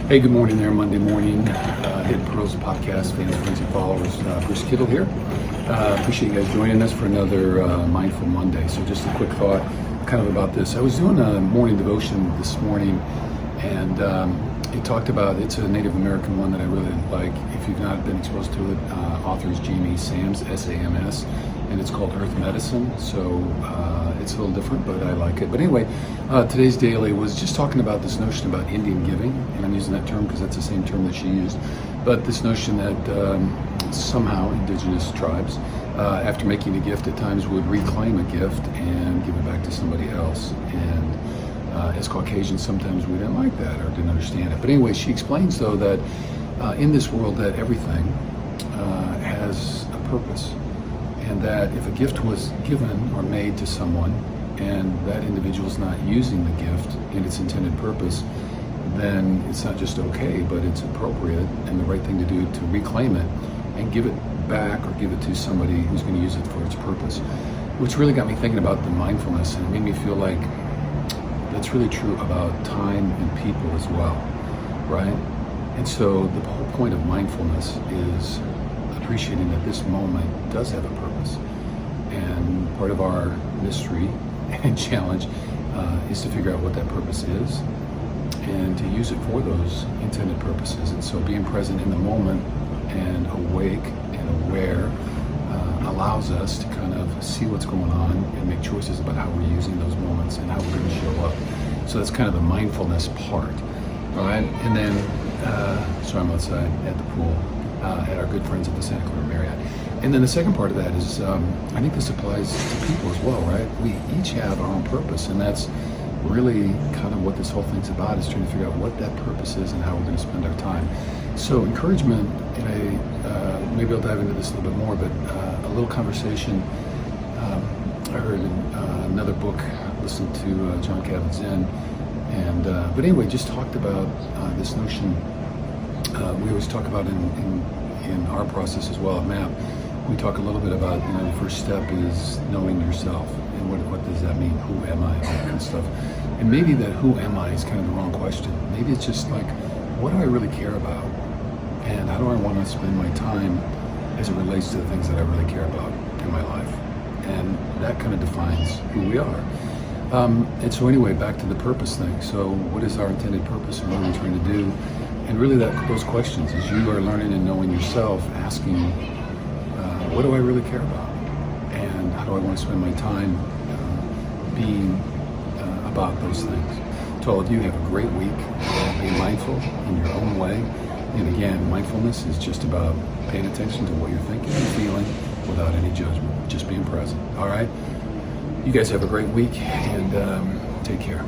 Hey, good morning there, Monday morning. Hidden Pearls Podcast, fans, friends, and followers. Bruce Kittle here. Appreciate you guys joining us for another Mindful Monday. So just a quick thought kind of about this. I was doing a morning devotion this morning, and it talked about, it's a Native American one that I really like. If you've not been exposed to it, author is Jamie Sams, S-A-M-S, and it's called Earth Medicine. So it's a little different, but I like it. But anyway, today's daily was just talking about this notion about Indian giving, and I'm using that term because that's the same term that she used. But this notion that somehow indigenous tribes, after making a gift, at times would reclaim a gift and give it back to somebody else. And as Caucasians, sometimes we didn't like that or didn't understand it. But anyway, she explains though that in this world that everything has a purpose. And that if a gift was given or made to someone and that individual is not using the gift in its intended purpose, then it's not just okay, but it's appropriate and the right thing to do to reclaim it and give it back or give it to somebody who's going to use it for its purpose. Which really got me thinking about the mindfulness, and it made me feel like that's really true about time and people as well, right? And so the whole point of mindfulness is appreciating that this moment does have a purpose. And part of our mystery and challenge is to figure out what that purpose is and to use it for those intended purposes. And so being present in the moment and awake and aware allows us to kind of see what's going on and make choices about how we're using those moments and how we're going to show up. So that's kind of the mindfulness part. All right, and then, so I'm outside at the pool at our good friends at the Santa Clara Marriott. And then the second part of that is, I think this applies to people as well, right? We each have our own purpose, and that's really kind of what this whole thing's about, is trying to figure out what that purpose is and how we're going to spend our time. So encouragement, maybe I'll dive into this a little bit more, but a little conversation. I heard in another book, listened to John Kabat-Zinn, and but anyway, just talked about this notion. We always talk about in our process as well at MAP, we talk a little bit about, the first step is knowing yourself, and what does that mean? Who am I? All that kind of stuff. And maybe that who am I is kind of the wrong question. Maybe it's just like, what do I really care about? And how do I want to spend my time as it relates to the things that I really care about in my life? And that kind of defines who we are. And so anyway, back to the purpose thing. So what is our intended purpose and what are we trying to do? And really those questions, as you are learning and knowing yourself, asking, what do I really care about? And how do I want to spend my time being about those things? To all of you, have a great week. Be mindful in your own way. And again, mindfulness is just about paying attention to what you're thinking and feeling without any judgment, just being present. All right? You guys have a great week, and take care.